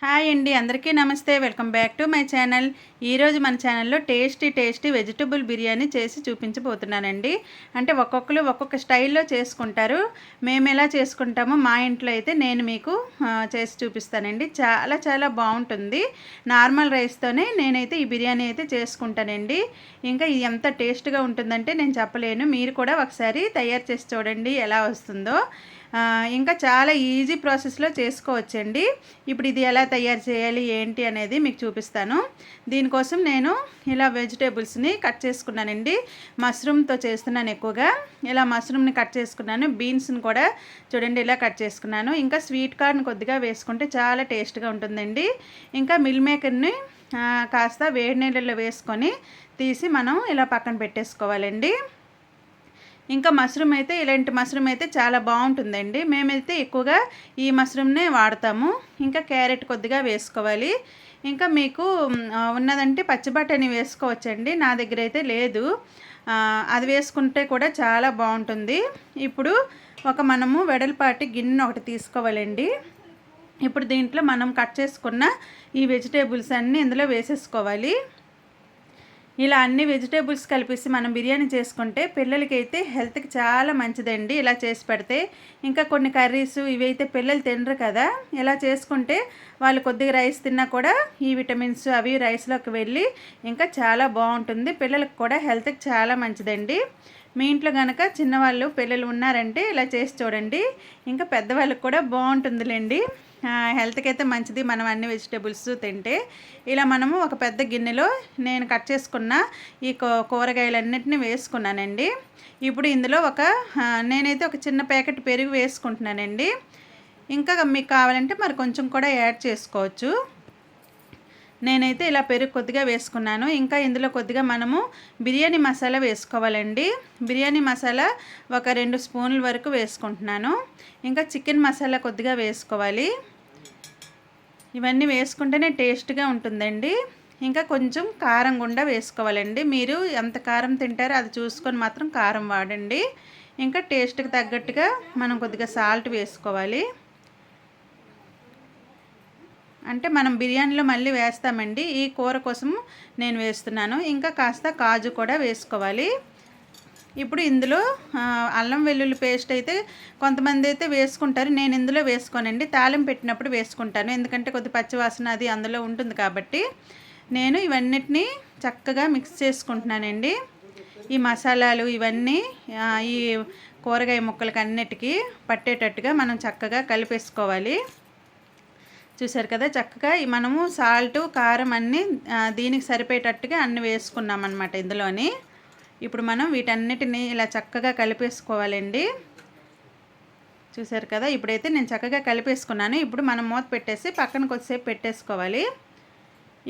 Hi అండి, అందరికీ నమస్తే. Welcome back to my channel. ఈరోజు మన ఛానల్లో టేస్టీ వెజిటబుల్ బిర్యానీ చేసి చూపించబోతున్నానండి. అంటే ఒక్కొక్కరు ఒక్కొక్క స్టైల్లో చేసుకుంటారు. మేము ఎలా చేసుకుంటామో మా ఇంట్లో అయితే నేను మీకు చేసి చూపిస్తానండి. చాలా బాగుంటుంది. నార్మల్ రైస్తోనే నేనైతే ఈ బిర్యానీ అయితే చేసుకుంటానండి. ఇంకా ఇది ఎంత టేస్ట్గా ఉంటుందంటే నేను చెప్పలేను. మీరు కూడా ఒకసారి తయారు చేసి చూడండి ఎలా వస్తుందో. ఇంకా చాలా ఈజీ ప్రాసెస్లో చేసుకోవచ్చండి. ఇప్పుడు ఇది ఎలా తయారు చేయాలి ఏంటి అనేది మీకు చూపిస్తాను. దీనికోసం నేను ఇలా వెజిటేబుల్స్ని కట్ చేసుకున్నానండి. మష్రూమ్తో చేస్తున్నాను ఎక్కువగా. ఇలా మష్రూమ్ని కట్ చేసుకున్నాను. బీన్స్ని కూడా చూడండి ఇలా కట్ చేసుకున్నాను. ఇంకా స్వీట్ కార్న్ కొద్దిగా వేసుకుంటే చాలా టేస్ట్గా ఉంటుందండి. ఇంకా మిల్ మేకర్ని కాస్త వేడి నీళ్ళలో వేసుకొని తీసి మనం ఇలా పక్కన పెట్టేసుకోవాలండి. ఇంకా మష్రూమ్ అయితే ఇలాంటి మష్రూమ్ అయితే చాలా బాగుంటుందండి. మేమైతే ఎక్కువగా ఈ మష్రూమ్నే వాడతాము. ఇంకా క్యారెట్ కొద్దిగా వేసుకోవాలి. ఇంకా మీకు ఉన్నదంటే పచ్చి బఠానీ వేసుకోవచ్చండి. నా దగ్గర అయితే లేదు. అది వేసుకుంటే కూడా చాలా బాగుంటుంది. ఇప్పుడు మనము వెడల్పాటి గిన్నె ఒకటి తీసుకోవాలండి. ఇప్పుడు దీంట్లో మనం కట్ చేసుకున్న ఈ వెజిటేబుల్స్ అన్నీ ఇందులో వేసేసుకోవాలి. ఇలా అన్ని వెజిటేబుల్స్ కలిపేసి మనం బిర్యానీ చేసుకుంటే పిల్లలకైతే హెల్త్కి చాలా మంచిదండి. ఇలా చేసి పెడితే ఇంకా కొన్ని కర్రీస్ ఇవైతే పిల్లలు తినరు కదా. ఇలా చేసుకుంటే వాళ్ళు కొద్దిగా రైస్ తిన్నా కూడా ఈ విటమిన్స్ అవి రైస్లోకి వెళ్ళి ఇంకా చాలా బాగుంటుంది. పిల్లలకు కూడా హెల్త్కి చాలా మంచిదండి. మీ ఇంట్లో కనుక చిన్నవాళ్ళు పిల్లలు ఉన్నారంటే ఇలా చేసి చూడండి. ఇంకా పెద్దవాళ్ళకి కూడా బాగుంటుందిలేండి. హెల్త్కి అయితే మంచిది మనం అన్ని వెజిటేబుల్స్ తింటే. ఇలా మనము ఒక పెద్ద గిన్నెలో నేను కట్ చేసుకున్న ఈ కూరగాయలన్నిటిని వేసుకున్నానండి. ఇప్పుడు ఇందులో నేనైతే ఒక చిన్న ప్యాకెట్ పెరుగు వేసుకుంటున్నానండి. ఇంకా మీకు కావాలంటే మరి కొంచెం కూడా యాడ్ చేసుకోవచ్చు. నేనైతే ఇలా పెరుగు కొద్దిగా వేసుకున్నాను. ఇంకా ఇందులో కొద్దిగా మనము బిర్యానీ మసాలా వేసుకోవాలండి. బిర్యానీ మసాలా ఒక 2 స్పూన్ల వరకు వేసుకుంటున్నాను. ఇంకా చికెన్ మసాలా కొద్దిగా వేసుకోవాలి. ఇవన్నీ వేసుకుంటేనే టేస్ట్గా ఉంటుందండి. ఇంకా కొంచెం కారం కూడా వేసుకోవాలండి. మీరు ఎంత కారం తింటారో అది చూసుకొని మాత్రం కారం వాడండి. ఇంకా టేస్ట్కి తగ్గట్టుగా మనం కొద్దిగా సాల్ట్ వేసుకోవాలి. అంటే మనం బిర్యానీలో మళ్ళీ వేస్తామండి. ఈ కూర కోసం నేను వేస్తున్నాను. ఇంకా కాస్త కాజు కూడా వేసుకోవాలి. ఇప్పుడు ఇందులో అల్లం వెల్లుల్లి పేస్ట్ అయితే కొంతమంది అయితే వేసుకుంటారు. నేను ఇందులో వేసుకోనండి. తాలింపు పెట్టినప్పుడు వేసుకుంటాను. ఎందుకంటే కొద్ది పచ్చివాసన అది అందులో ఉంటుంది కాబట్టి. నేను ఇవన్నిటినీ చక్కగా మిక్స్ చేసుకుంటున్నానండి. ఈ మసాలాలు ఇవన్నీ ఈ కూరగాయ ముక్కలకి అన్నిటికీ పట్టేటట్టుగా మనం చక్కగా కలిపేసుకోవాలి. చూసారు కదా, చక్కగా మనము సాల్టు కారం అన్నీ దీనికి సరిపోయేటట్టుగా అన్నీ వేసుకున్నాం అన్నమాట ఇందులోని. ఇప్పుడు మనం వీటన్నిటిని ఇలా చక్కగా కలిపేసుకోవాలండి. చూసారు కదా, ఇప్పుడైతే నేను చక్కగా కలిపేసుకున్నాను. ఇప్పుడు మనం మూత పెట్టేసి పక్కన కొద్దిసేపు పెట్టేసుకోవాలి.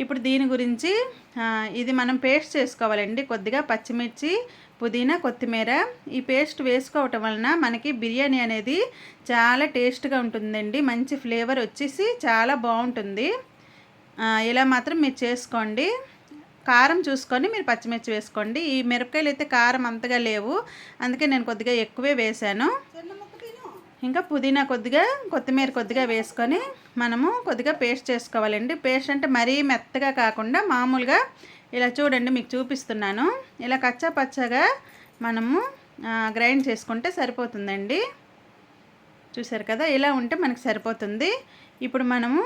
ఇప్పుడు దీని గురించి ఇది మనం పేస్ట్ చేసుకోవాలండి. కొద్దిగా పచ్చిమిర్చి, పుదీనా, కొత్తిమీర ఈ పేస్ట్ వేసుకోవటం వలన మనకి బిర్యానీ అనేది చాలా టేస్ట్గా ఉంటుందండి. మంచి ఫ్లేవర్ వచ్చేసి చాలా బాగుంటుంది. ఇలా మాత్రం మీరు చేసుకోండి. కారం చూసుకొని మీరు పచ్చిమిర్చి వేసుకోండి. ఈ మిరపకాయలు అయితే కారం అంతగా లేవు, అందుకే నేను కొద్దిగా ఎక్కువే వేశాను. ఇంకా పుదీనా కొద్దిగా, కొత్తిమీర కొద్దిగా వేసుకొని మనము కొద్దిగా పేస్ట్ చేసుకోవాలండి. పేస్ట్ అంటే మరీ మెత్తగా కాకుండా మామూలుగా ఇలా చూడండి, మీకు చూపిస్తున్నాను. ఇలా కచ్చా పచ్చగా మనము గ్రైండ్ చేసుకుంటే సరిపోతుందండి. చూసారు కదా, ఇలా ఉంటే మనకు సరిపోతుంది. ఇప్పుడు మనము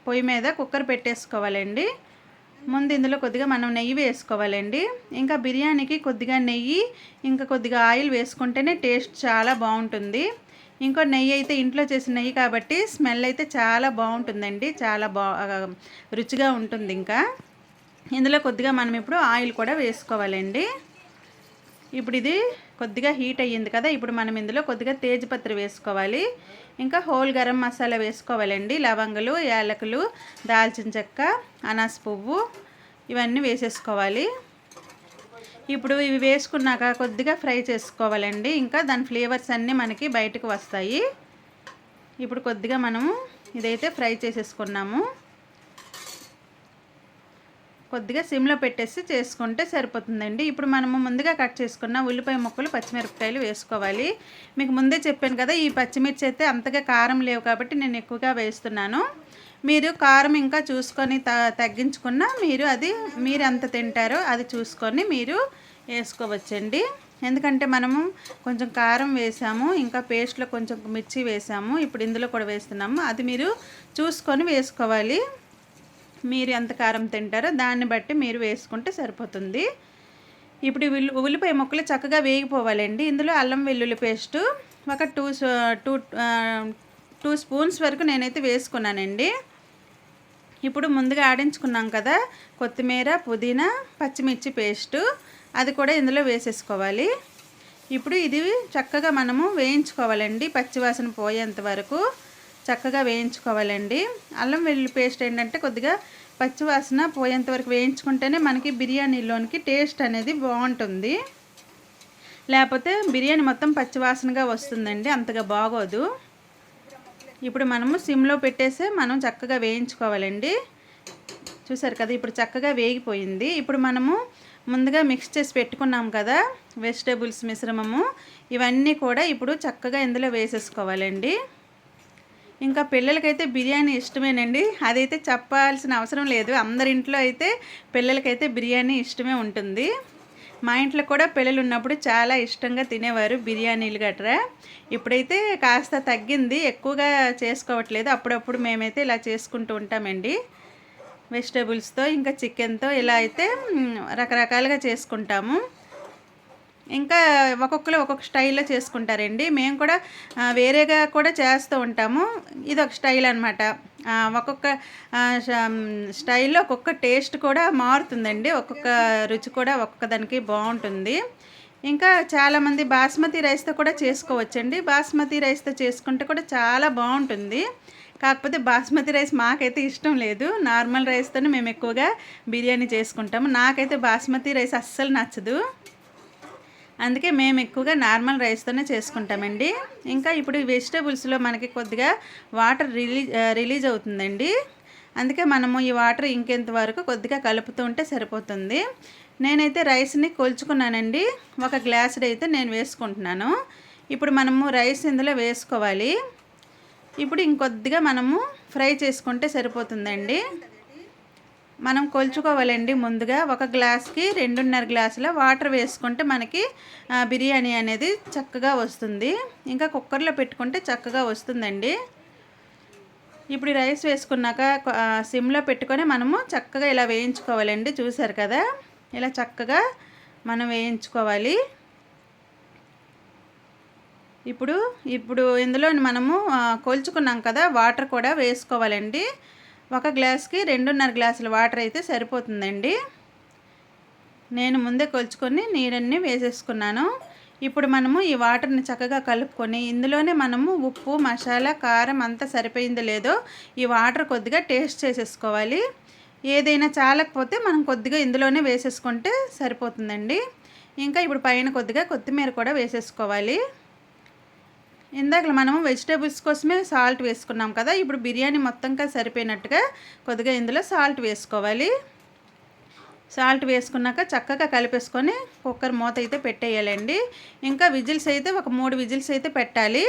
పొయ్యి మీద కుక్కర్ పెట్టేసుకోవాలండి. ముందు ఇందులో కొద్దిగా మనం నెయ్యి వేసుకోవాలండి. ఇంకా బిర్యానీకి కొద్దిగా నెయ్యి ఇంకా కొద్దిగా ఆయిల్ వేసుకుంటేనే టేస్ట్ చాలా బాగుంటుంది. ఇంకో నెయ్యి అయితే ఇంట్లో చేసిన నెయ్యి కాబట్టి స్మెల్ అయితే చాలా బాగుంటుందండి. చాలా రుచిగా ఉంటుంది. ఇంకా ఇందులో కొద్దిగా మనం ఇప్పుడు ఆయిల్ కూడా వేసుకోవాలండి. ఇప్పుడు ఇది కొద్దిగా హీట్ అయ్యింది కదా, ఇప్పుడు మనం ఇందులో కొద్దిగా తేజ్పత్రి వేసుకోవాలి. ఇంకా హోల్ గరం మసాలా వేసుకోవాలండి. లవంగులు, యాలకులు, దాల్చిన చెక్క, అనాస పువ్వు ఇవన్నీ వేసేసుకోవాలి. ఇప్పుడు ఇవి వేసుకున్నాక కొద్దిగా ఫ్రై చేసుకోవాలండి. ఇంకా దాని ఫ్లేవర్స్ అన్నీ మనకి బయటకు వస్తాయి. ఇప్పుడు కొద్దిగా మనము ఇదైతే ఫ్రై చేసేసుకున్నాము. కొద్దిగా సిమ్లో పెట్టేసి చేసుకుంటే సరిపోతుందండి. ఇప్పుడు మనము ముందుగా కట్ చేసుకున్న ఉల్లిపాయ ముక్కలు, పచ్చిమిరపకాయలు వేసుకోవాలి. మీకు ముందే చెప్పాను కదా, ఈ పచ్చిమిర్చి అయితే అంతగా కారం లేవు కాబట్టి నేను ఎక్కువగా వేస్తున్నాను. మీరు కారం ఇంకా చూసుకొని తగ్గించుకున్నా మీరు ఎంత తింటారో అది చూసుకొని మీరు వేసుకోవచ్చండి. ఎందుకంటే మనము కొంచెం కారం వేసాము, ఇంకా పేస్ట్లో కొంచెం మిర్చి వేసాము, ఇప్పుడు ఇందులో కూడా వేస్తున్నాము. అది మీరు చూసుకొని వేసుకోవాలి. మీరు ఎంత కారం తింటారో దాన్ని బట్టి మీరు వేసుకుంటే సరిపోతుంది. ఇప్పుడు ఉల్లిపాయ ముక్కలు చక్కగా వేగిపోవాలండి. ఇందులో అల్లం వెల్లుల్లి పేస్టు ఒక 2 స్పూన్స్ వరకు నేనైతే వేసుకున్నానండి. ఇప్పుడు ముందుగా ఆడించుకున్నాం కదా కొత్తిమీర, పుదీనా, పచ్చిమిర్చి పేస్టు, అది కూడా ఇందులో వేసేసుకోవాలి. ఇప్పుడు ఇది చక్కగా మనము వేయించుకోవాలండి. పచ్చివాసన పోయేంత వరకు చక్కగా వేయించుకోవాలండి. అల్లం వెల్లుల్లి పేస్ట్ ఏంటంటే కొద్దిగా పచ్చివాసన పోయేంత వరకు వేయించుకుంటేనే మనకి బిర్యానీలోనికి టేస్ట్ అనేది బాగుంటుంది. లేకపోతే బిర్యానీ మొత్తం పచ్చివాసనగా వస్తుందండి, అంతగా బాగోదు. ఇప్పుడు మనము సిమ్లో పెట్టేసి మనం చక్కగా వేయించుకోవాలండి. చూసారు కదా, ఇప్పుడు చక్కగా వేగిపోయింది. ఇప్పుడు మనము ముందుగా మిక్స్ చేసి పెట్టుకున్నాం కదా వెజిటేబుల్స్ మిశ్రమము, ఇవన్నీ కూడా ఇప్పుడు చక్కగా ఇందులో వేసేసుకోవాలండి. ఇంకా పిల్లలకైతే బిర్యానీ ఇష్టమేనండి, అదైతే చెప్పాల్సిన అవసరం లేదు. అందరింట్లో అయితే పిల్లలకైతే బిర్యానీ ఇష్టమే ఉంటుంది. మా ఇంట్లో కూడా పిల్లలు ఉన్నప్పుడు చాలా ఇష్టంగా తినేవారు బిర్యానీలు గట్రా. ఇప్పుడైతే కాస్త తగ్గింది, ఎక్కువగా చేసుకోవట్లేదు. అప్పుడప్పుడు మేమైతే ఇలా చేసుకుంటూ ఉంటామండి. వెజిటేబుల్స్తో ఇంకా చికెన్తో ఇలా అయితే రకరకాలుగా చేసుకుంటాము. ఇంకా ఒక్కొక్కరు ఒక్కొక్క స్టైల్లో చేసుకుంటారండి. మేము కూడా వేరేగా కూడా చేస్తూ ఉంటాము. ఇది ఒక స్టైల్ అనమాట. ఒక్కొక్క స్టైల్లో ఒక్కొక్క టేస్ట్ కూడా మారుతుందండి. ఒక్కొక్క రుచి కూడా ఒక్కొక్క దానికి బాగుంటుంది. ఇంకా చాలామంది బాస్మతి రైస్తో కూడా చేసుకోవచ్చండి. బాస్మతి రైస్తో చేసుకుంటే కూడా చాలా బాగుంటుంది. కాకపోతే బాస్మతి రైస్ మాకైతే ఇష్టం లేదు. నార్మల్ రైస్తోనే మేము ఎక్కువగా బిర్యానీ చేసుకుంటాము. నాకైతే బాస్మతి రైస్ అస్సలు నచ్చదు. అందుకే మేము ఎక్కువగా నార్మల్ రైస్తోనే చేసుకుంటామండి. ఇంకా ఇప్పుడు వెజిటేబుల్స్లో మనకి కొద్దిగా వాటర్ రిలీజ్ అవుతుందండి. అందుకే మనము ఈ వాటర్ ఇంకెంత వరకు కొద్దిగా కలుపుతూ ఉంటే సరిపోతుంది. నేనైతే రైస్ని కొలుచుకున్నానండి. 1 గ్లాసుడు అయితే నేను వేసుకుంటున్నాను. ఇప్పుడు మనము రైస్ ఇందులో వేసుకోవాలి. ఇప్పుడు ఇంకొద్దిగా మనము ఫ్రై చేసుకుంటే సరిపోతుందండి. మనం కొలుచుకోవాలండి. ముందుగా 1 గ్లాస్కి 2.5 గ్లాసుల వాటర్ వేసుకుంటే మనకి బిర్యానీ అనేది చక్కగా వస్తుంది. ఇంకా కుక్కర్లో పెట్టుకుంటే చక్కగా వస్తుందండి. ఇప్పుడు రైస్ వేసుకున్నాక సిమ్లో పెట్టుకొని మనము చక్కగా ఇలా వేయించుకోవాలండి. చూసారు కదా, ఇలా చక్కగా మనం వేయించుకోవాలి. ఇప్పుడు ఇందులో మనము కొలుచుకున్నాం కదా వాటర్ కూడా వేసుకోవాలండి. 1 గ్లాస్కి 2.5 గ్లాసుల వాటర్ అయితే సరిపోతుందండి. నేను ముందే కొలుచుకొని నీరన్నీ వేసేసుకున్నాను. ఇప్పుడు మనము ఈ వాటర్ని చక్కగా కలుపుకొని ఇందులోనే మనము ఉప్పు, మసాలా, కారం అంతా సరిపోయిందో లేదో ఈ వాటర్ కొద్దిగా టేస్ట్ చేసేసుకోవాలి. ఏదైనా చాలకపోతే మనం కొద్దిగా ఇందులోనే వేసేసుకుంటే సరిపోతుందండి. ఇంకా ఇప్పుడు పైన కొద్దిగా కొత్తిమీర కూడా వేసేసుకోవాలి. ఇందాక మనము వెజిటేబుల్స్ కోసమే సాల్ట్ వేసుకున్నాం కదా, ఇప్పుడు బిర్యానీ మొత్తంగా సరిపోయినట్టుగా కొద్దిగా ఇందులో సాల్ట్ వేసుకోవాలి. సాల్ట్ వేసుకున్నాక చక్కగా కలిపేసుకొని కుక్కర్ మూత అయితే పెట్టేయాలండి. ఇంకా విజిల్స్ అయితే ఒక 3 విజిల్స్ అయితే పెట్టాలి.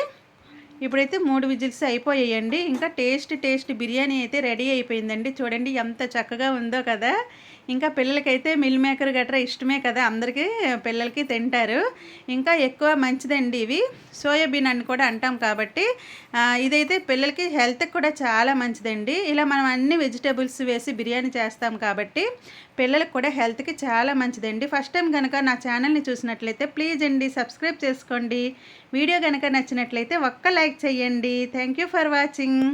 ఇప్పుడైతే 3 విజిల్స్ అయిపోయాయండి. ఇంకా టేస్ట్ బిర్యానీ అయితే రెడీ అయిపోయిందండి. చూడండి ఎంత చక్కగా ఉందో కదా. ఇంకా పిల్లలకైతే మిల్ మేకర్ గట్రా ఇష్టమే కదా, అందరికీ పిల్లలకి తింటారు. ఇంకా ఎక్కువ మంచిదండి ఇవి. సోయాబీన్ అని కూడా అంటాం కాబట్టి ఇదైతే పిల్లలకి హెల్త్కి కూడా చాలా మంచిదండి. ఇలా మనం అన్ని వెజిటేబుల్స్ వేసి బిర్యానీ చేస్తాం కాబట్టి పిల్లలకు కూడా హెల్త్కి చాలా మంచిదండి. ఫస్ట్ టైం కనుక నా ఛానల్ని చూసినట్లయితే ప్లీజ్ అండి సబ్స్క్రైబ్ చేసుకోండి. వీడియో కనుక నచ్చినట్లయితే ఒక్క లైక్ చేయండి. Thank you for watching.